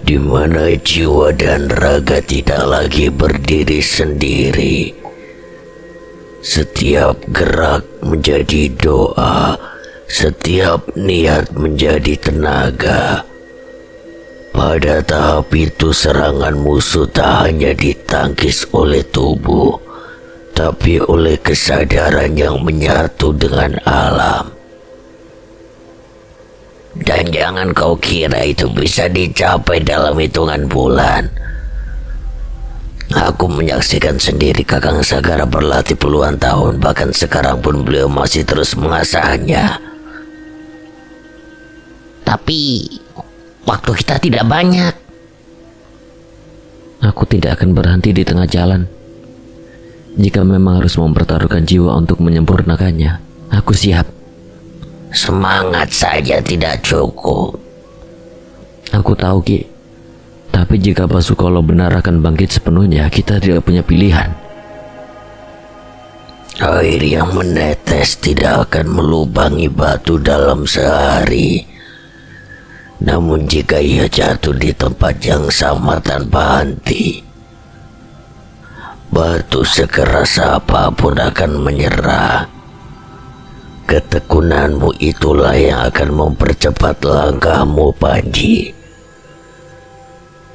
di mana jiwa dan raga tidak lagi berdiri sendiri. Setiap gerak menjadi doa, setiap niat menjadi tenaga. Pada tahap itu serangan musuh tak hanya ditangkis oleh tubuh, tapi oleh kesadaran yang menyatu dengan alam. Dan jangan kau kira itu bisa dicapai dalam hitungan bulan. Aku menyaksikan sendiri Kakang Sagara berlatih puluhan tahun, bahkan sekarang pun beliau masih terus mengasahnya. Tapi waktu kita tidak banyak. aku tidak akan berhenti di tengah jalan. Jika memang harus mempertaruhkan jiwa untuk menyempurnakannya, aku siap. Semangat saja tidak cukup. Aku tahu, Ki. Tapi jika Basukolo benar akan bangkit sepenuhnya, kita tidak punya pilihan. Air yang menetes tidak akan melubangi batu dalam sehari. Namun jika ia jatuh di tempat yang sama tanpa henti, batu sekeras apapun akan menyerah. Ketekunanmu itulah yang akan mempercepat langkahmu, Panji.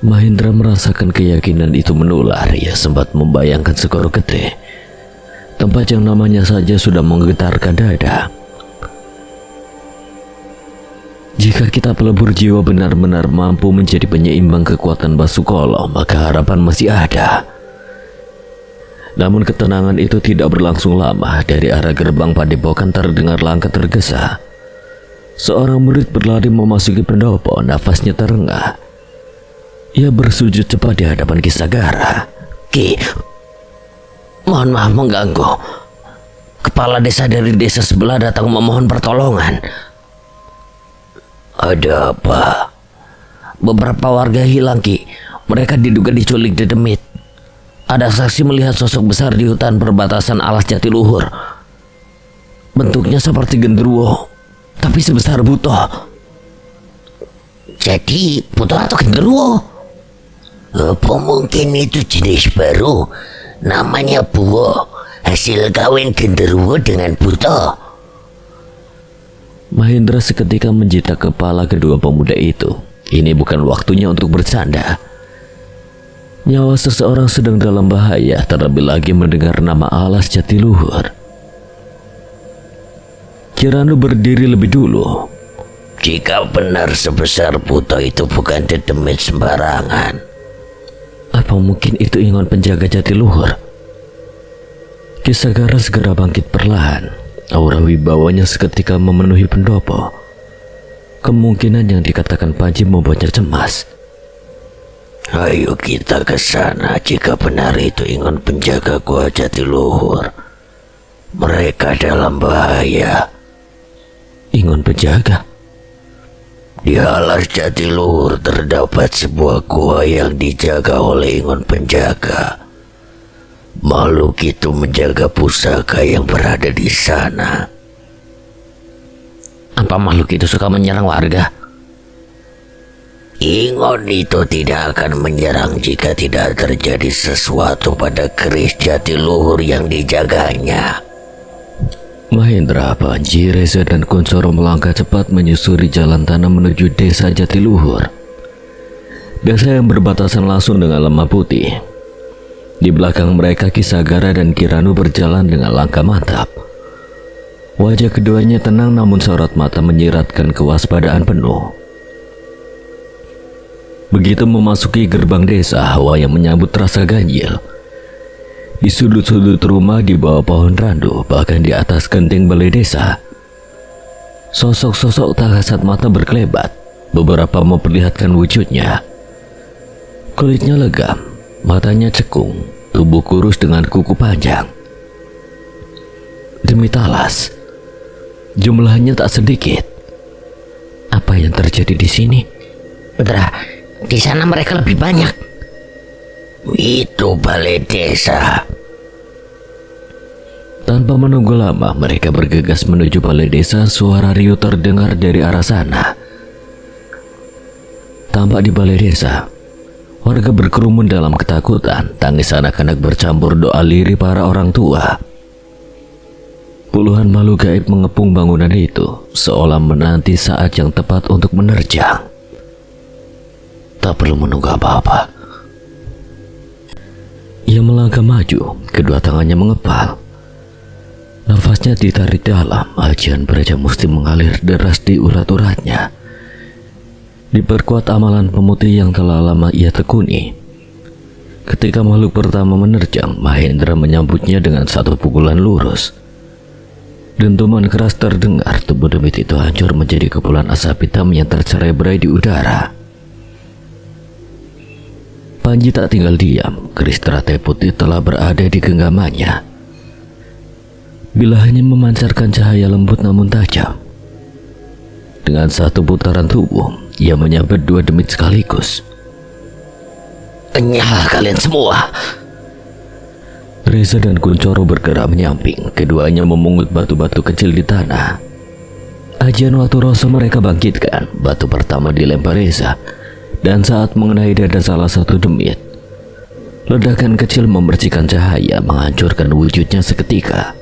Mahendra merasakan keyakinan itu menular. Ia sempat membayangkan Segoro Gede, tempat yang namanya saja sudah menggetarkan dada. Jika kita pelebur jiwa benar-benar mampu menjadi penyeimbang kekuatan Basukolo, maka harapan masih ada. Namun ketenangan itu tidak berlangsung lama. Dari arah gerbang padepokan terdengar langkah tergesa. Seorang murid berlari memasuki pendopo, nafasnya terengah. Ia bersujud cepat di hadapan Ki Sagara. Ki, mohon maaf mengganggu. Kepala desa dari desa sebelah datang memohon pertolongan. Ada apa? Beberapa warga hilang, Ki. Mereka diduga diculik Dedemit. Ada saksi melihat sosok besar di hutan perbatasan Alas Jatiluhur. Bentuknya seperti genderuwo, tapi sebesar buto. Jadi buto atau genderuwo? Apa mungkin itu jenis baru? Namanya buwo, hasil kawin genderuwo dengan buto. Mahendra seketika menjitak kepala kedua pemuda itu. Ini bukan waktunya untuk bercanda. Nyawa seseorang sedang dalam bahaya, terlebih lagi mendengar nama Alas Jatiluhur. Kiranu berdiri lebih dulu. Jika benar sebesar buto itu bukan Dedemit sembarangan, apa mungkin itu Ingon penjaga Jatiluhur? Ki Sagara segera bangkit perlahan. Aura wibawanya seketika memenuhi pendopo. Kemungkinan yang dikatakan Panji membuatnya cemas. Ayo kita ke sana jika benar itu Ingon penjaga gua Jatiluhur. Mereka dalam bahaya. Ingon penjaga? Di Alas Jatiluhur terdapat sebuah gua yang dijaga oleh Ingon penjaga. Makhluk itu menjaga pusaka yang berada di sana. Apa makhluk itu suka menyerang warga? Ingon itu tidak akan menyerang jika tidak terjadi sesuatu pada keris Jatiluhur yang dijaganya. Mahendra, Panji, Reza, dan Kuncoro melangkah cepat menyusuri jalan tanah menuju desa Jatiluhur. Desa yang berbatasan langsung dengan Lemah Putih. Di belakang mereka Kisagara dan Kirano berjalan dengan langkah mantap. Wajah keduanya tenang namun sorot mata menyiratkan kewaspadaan penuh. Begitu memasuki gerbang desa, hawa yang menyambut terasa ganjil. Di sudut-sudut rumah, di bawah pohon randu, bahkan di atas genting balai desa, sosok-sosok tak kasat mata berkelebat. Beberapa memperlihatkan wujudnya. Kulitnya legam, matanya cekung, tubuh kurus dengan kuku panjang. Demi talas, jumlahnya tak sedikit. Apa yang terjadi di sini? Putra, di sana mereka lebih banyak. Itu balai desa. Tanpa menunggu lama, mereka bergegas menuju balai desa. Suara riuh terdengar dari arah sana. Tampak di balai desa, warga berkerumun dalam ketakutan. Tangis anak-anak bercampur doa lirih para orang tua. Puluhan makhluk gaib mengepung bangunan itu, seolah menanti saat yang tepat untuk menerjang. Tak perlu menunggu apa-apa. Ia melangkah maju, kedua tangannya mengepal. Nafasnya ditarik dalam, ajian Braja Musti mengalir deras di urat-uratnya. Diperkuat amalan pemutih yang telah lama ia tekuni. Ketika makhluk pertama menerjang, Mahendra menyambutnya dengan satu pukulan lurus. Dentuman keras terdengar, tubuh demit itu hancur menjadi kepulan asap hitam yang tercerai-berai di udara. Panji tak tinggal diam, keris teratai putih telah berada di genggamannya. Bilahnya memancarkan cahaya lembut namun tajam. Dengan satu putaran tubuh, ia menyabet dua demit sekaligus. Nyala kalian semua. Reza dan Kuncoro bergerak menyamping, keduanya memungut batu-batu kecil di tanah. Ajian Watu Roso mereka bangkitkan, batu pertama dilempar Reza, dan saat mengenai dada salah satu demit, ledakan kecil memercikan cahaya menghancurkan wujudnya seketika.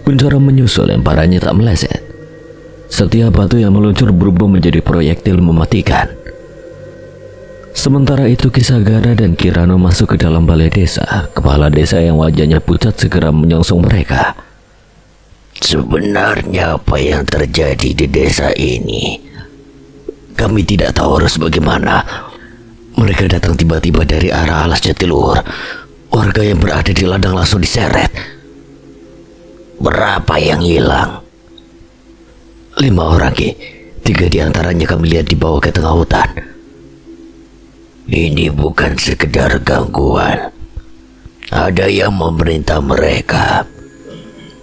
Kuncoro menyusul, lemparannya tak meleset. Setiap batu yang meluncur berubah menjadi proyektil mematikan. Sementara itu Kisagara dan Kirano masuk ke dalam balai desa. Kepala desa yang wajahnya pucat segera menyongsong mereka. Sebenarnya apa yang terjadi di desa ini? Kami tidak tahu harus bagaimana. Mereka datang tiba-tiba dari arah alas Jatiluhur. Warga yang berada di ladang langsung diseret. Berapa yang hilang? 5 orang, Ki. 3 diantaranya kami lihat dibawa ke tengah hutan. Ini bukan sekedar gangguan. Ada yang memerintah mereka.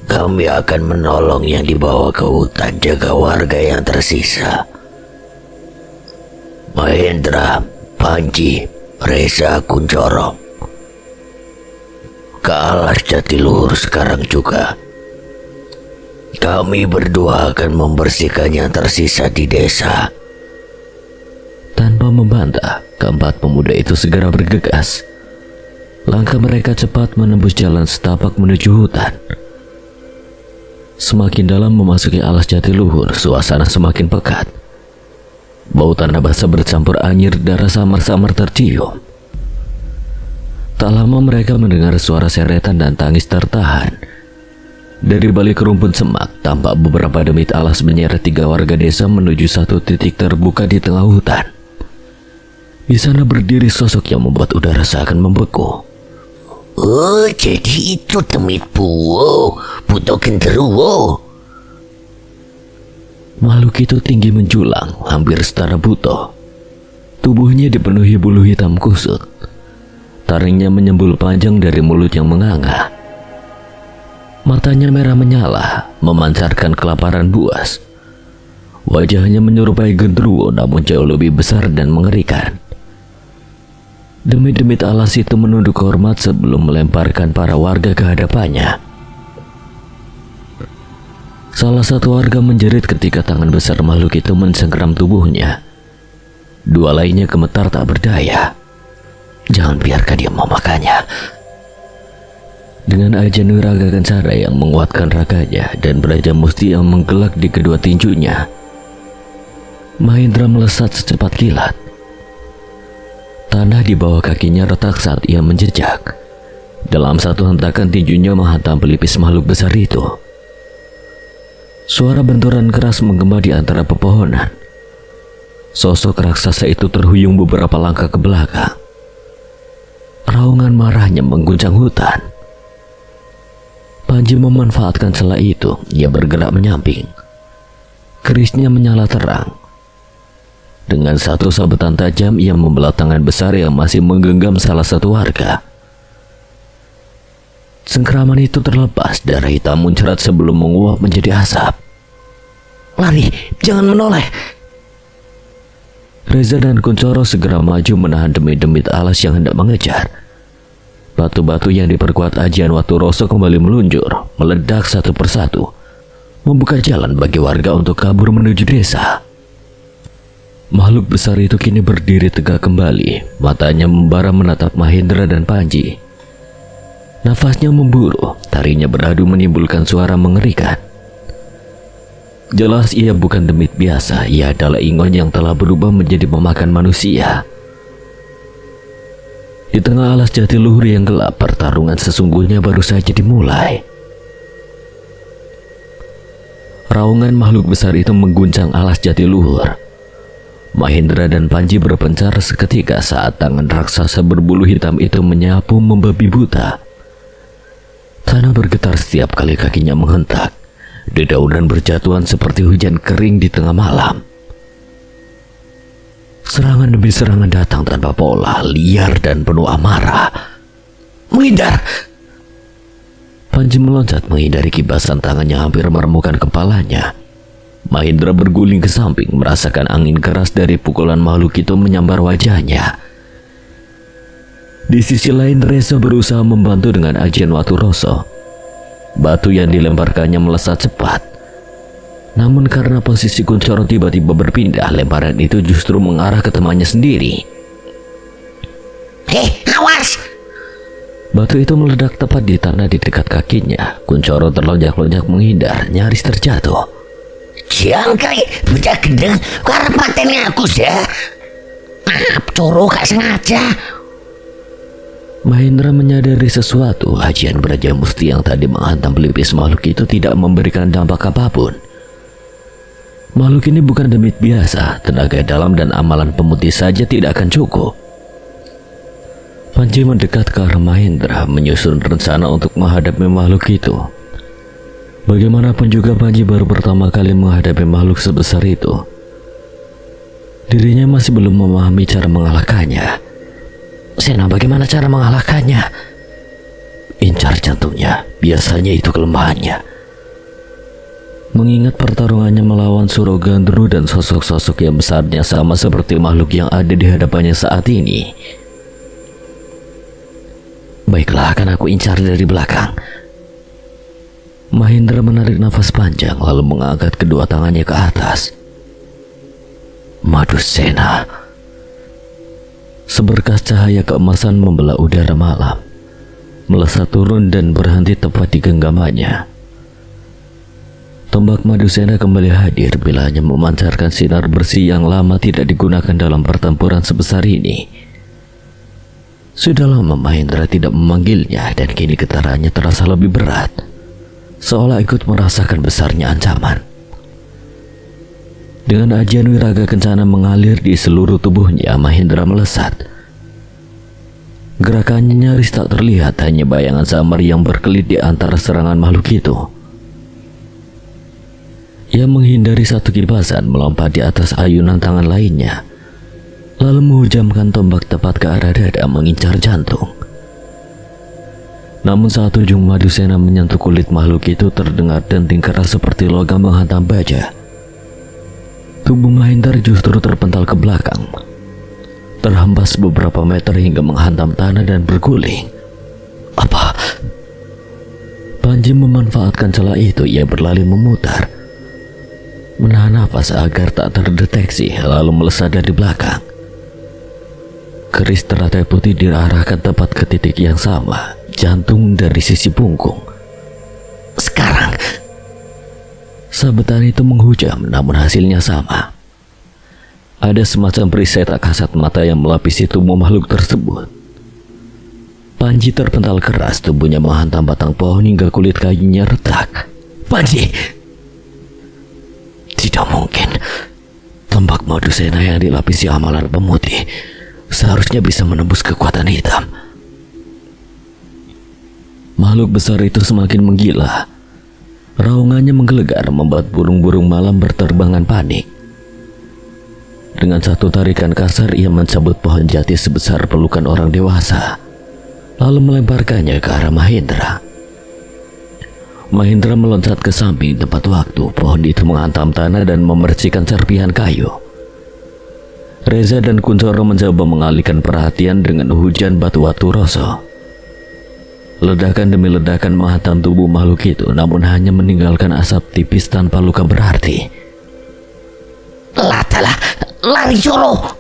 Kami akan menolong yang dibawa ke hutan, jaga warga yang tersisa. Mahendra, Panji, Reza, Kuncoro. Ke alas Jatiluhur sekarang juga. Kami berdua akan membersihkan yang tersisa di desa. Tanpa membantah, keempat pemuda itu segera bergegas. Langkah mereka cepat menembus jalan setapak menuju hutan. Semakin dalam memasuki alas Jatiluhur, suasana semakin pekat. Bau tanah basah bercampur anyir darah samar-samar tercium. Tak lama mereka mendengar suara seretan dan tangis tertahan. Dari balik rumput semak, tampak beberapa demit alas menyeret 3 warga desa menuju satu titik terbuka di tengah hutan. Di sana berdiri sosok yang membuat udara seakan membeku. Oh, jadi itu demit Puo, Buto Genderuwo. Makhluk itu tinggi menjulang, hampir setara Buto. Tubuhnya dipenuhi bulu hitam kusut. Taringnya menyembul panjang dari mulut yang menganga. Matanya merah menyala, memancarkan kelaparan buas. Wajahnya menyerupai genderuwo namun jauh lebih besar dan mengerikan. Demit-demit alas itu menunduk hormat sebelum melemparkan para warga ke hadapannya. Salah satu warga menjerit ketika tangan besar makhluk itu mencengkeram tubuhnya. 2 lainnya gemetar tak berdaya. Jangan biarkan dia memakannya. Dengan ajian Wiraga Kencana yang menguatkan raganya dan Braja Musti yang menggelak di kedua tinjunya, Mahendra melesat secepat kilat. Tanah di bawah kakinya retak saat ia menjejak. Dalam satu hentakan tinjunya menghantam pelipis makhluk besar itu. Suara benturan keras menggema di antara pepohonan. Sosok raksasa itu terhuyung beberapa langkah ke belakang. Raungan marahnya mengguncang hutan. Panji memanfaatkan celah itu. Ia bergerak menyamping. Kerisnya menyala terang. Dengan satu sabetan tajam, ia membelah tangan besar yang masih menggenggam salah satu warga. Sengkraman itu terlepas, darah hitam muncrat sebelum menguap menjadi asap. Lari, jangan menoleh. Reza dan Kuncoro segera maju menahan demit-demit alas yang hendak mengejar. Batu-batu yang diperkuat ajian Watu Roso kembali meluncur, meledak satu persatu, membuka jalan bagi warga untuk kabur menuju desa. Makhluk besar itu kini berdiri tegak kembali, matanya membara menatap Mahendra dan Panji. Nafasnya memburu, taringnya beradu menimbulkan suara mengerikan. Jelas ia bukan demit biasa, ia adalah ingon yang telah berubah menjadi pemakan manusia. Di tengah alas jatiluhur yang gelap, pertarungan sesungguhnya baru saja dimulai. Raungan makhluk besar itu mengguncang alas jatiluhur. Mahendra dan Panji berpencar seketika saat tangan raksasa berbulu hitam itu menyapu membabi buta. Tanah bergetar setiap kali kakinya menghentak. Dedaunan berjatuhan seperti hujan kering di tengah malam. Serangan demi serangan datang tanpa pola, liar dan penuh amarah. Menghindar! Panji meloncat menghindari kibasan tangannya hampir meremukkan kepalanya. Mahendra berguling ke samping, merasakan angin keras dari pukulan makhluk itu menyambar wajahnya. Di sisi lain, Reza berusaha membantu dengan ajian Watu Roso. Batu yang dilemparkannya melesat cepat. Namun karena posisi Kuncoro tiba-tiba berpindah, lemparan itu justru mengarah ke temannya sendiri. Hei, awas! Batu itu meledak tepat di tanah di dekat kakinya. Kuncoro terlonjak-lonjak menghindar, nyaris terjatuh. Jangan kali, bocah gendeng, kau harap mateni aku ya. Coro gak sengaja. Mahendra menyadari sesuatu. Ajian Braja Musti yang tadi menghantam pelipis makhluk itu tidak memberikan dampak apapun. Makhluk ini bukan demit biasa. Tenaga dalam dan amalan pemutih saja tidak akan cukup. Panji mendekat ke arah Mahendra, menyusun rencana untuk menghadapi makhluk itu. Bagaimanapun juga Panji baru pertama kali menghadapi makhluk sebesar itu. Dirinya masih belum memahami cara mengalahkannya. Sena, bagaimana cara mengalahkannya? Incar jantungnya, biasanya itu kelemahannya. Mengingat pertarungannya melawan Surogandru dan sosok-sosok yang besarnya sama seperti makhluk yang ada di hadapannya saat ini. Baiklah, akan aku incar dari belakang. Mahendra menarik nafas panjang lalu mengangkat kedua tangannya ke atas. Madusena. Seberkas cahaya keemasan membelah udara malam, melesat turun dan berhenti tepat di genggamannya. Tombak Madusena kembali hadir bila hanya memancarkan sinar bersih yang lama tidak digunakan dalam pertempuran sebesar ini. Sudah lama Mahendra tidak memanggilnya dan kini getarannya terasa lebih berat, seolah ikut merasakan besarnya ancaman. Dengan ajian wiraga kencana mengalir di seluruh tubuhnya, Mahendra melesat. Gerakannya nyaris tak terlihat, hanya bayangan samar yang berkelit di antara serangan makhluk itu. Ia menghindari satu kibasan, melompat di atas ayunan tangan lainnya, lalu menghujamkan tombak tepat ke arah dada mengincar jantung. Namun saat ujung Madusena menyentuh kulit makhluk itu, terdengar denting keras seperti logam menghantam baja. Tubuh Mahendra justru terpental ke belakang, terhempas beberapa meter hingga menghantam tanah dan berguling. Apa? Panji memanfaatkan celah itu. Ia berlari memutar, menahan nafas agar tak terdeteksi, lalu melesat dari belakang. Keris teratai putih diarahkan tepat ke titik yang sama, jantung dari sisi punggung. Sekarang sabetan itu menghujam, namun hasilnya sama. Ada semacam perisai tak kasat mata yang melapisi tubuh makhluk tersebut. Panji terpental keras, tubuhnya menghantam batang pohon hingga kulit kayunya retak. Panji! Tidak mungkin. Tombak Madusena yang dilapisi amalan pemutih seharusnya bisa menembus kekuatan hitam. Makhluk besar itu semakin menggila. Raungannya menggelegar membuat burung-burung malam berterbangan panik. Dengan satu tarikan kasar ia mencabut pohon jati sebesar pelukan orang dewasa, lalu melemparkannya ke arah Mahendra. Mahendra meloncat ke samping tepat waktu pohon itu menghantam tanah dan memercikan serpihan kayu. Reza dan Kuncoro mencoba mengalihkan perhatian dengan hujan batu-batu roso. Ledakan demi ledakan menghantam tubuh makhluk itu, namun hanya meninggalkan asap tipis tanpa luka berarti. Latalah, lari Coro!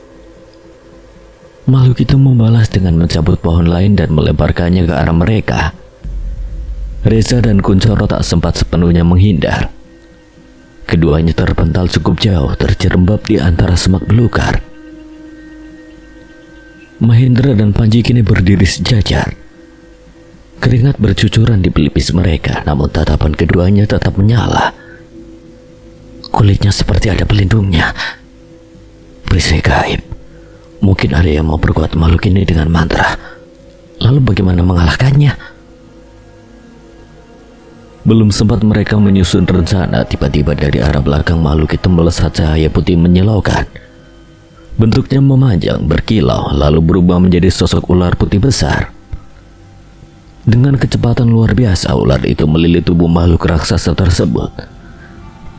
Makhluk itu membalas dengan mencabut pohon lain dan melemparkannya ke arah mereka. Reza dan Kuncoro tak sempat sepenuhnya menghindar. Keduanya terpental cukup jauh, terjerembab di antara semak belukar. Mahendra dan Panji kini berdiri sejajar. Keringat bercucuran di pelipis mereka, namun tatapan keduanya tetap menyala. Kulitnya seperti ada pelindungnya. Perisai gaib. Mungkin ada yang mau perkuat makhluk ini dengan mantra. Lalu bagaimana mengalahkannya? Belum sempat mereka menyusun rencana, tiba-tiba dari arah belakang makhluk itu melesat cahaya putih menyilaukan. Bentuknya memanjang, berkilau, lalu berubah menjadi sosok ular putih besar. Dengan kecepatan luar biasa, ular itu melilit tubuh makhluk raksasa tersebut,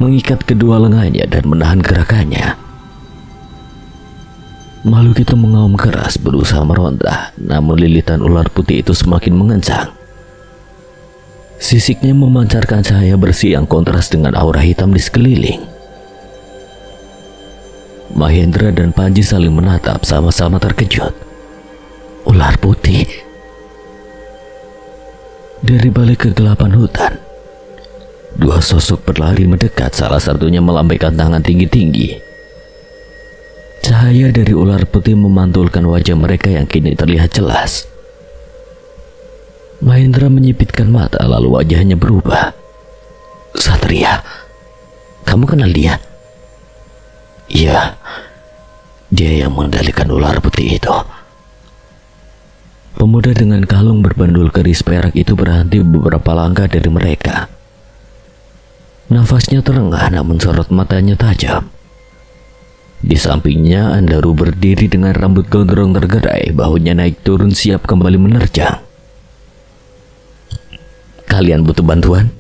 mengikat kedua lengannya dan menahan gerakannya. Makhluk itu mengaum keras berusaha meronta, namun lilitan ular putih itu semakin mengencang. Sisiknya memancarkan cahaya bersih yang kontras dengan aura hitam di sekeliling. Mahendra dan Panji saling menatap, sama-sama terkejut. Ular putih. Dari balik kegelapan hutan, dua sosok berlari mendekat, salah satunya melambaikan tangan tinggi-tinggi. Cahaya dari ular putih memantulkan wajah mereka yang kini terlihat jelas. Mahendra menyipitkan mata, lalu wajahnya berubah. Satria, kamu kenal dia? Iya, dia yang mengendalikan ular putih itu. Pemuda dengan kalung berbandul keris perak itu berhenti beberapa langkah dari mereka. Nafasnya terengah namun sorot matanya tajam. Di sampingnya Andaru berdiri dengan rambut gondrong tergerai, bahunya naik turun siap kembali menerjang. Kalian butuh bantuan?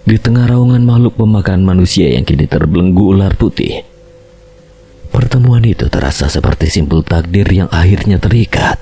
Di tengah raungan makhluk pemakan manusia yang kini terbelenggu ular putih, pertemuan itu terasa seperti simpul takdir yang akhirnya terikat.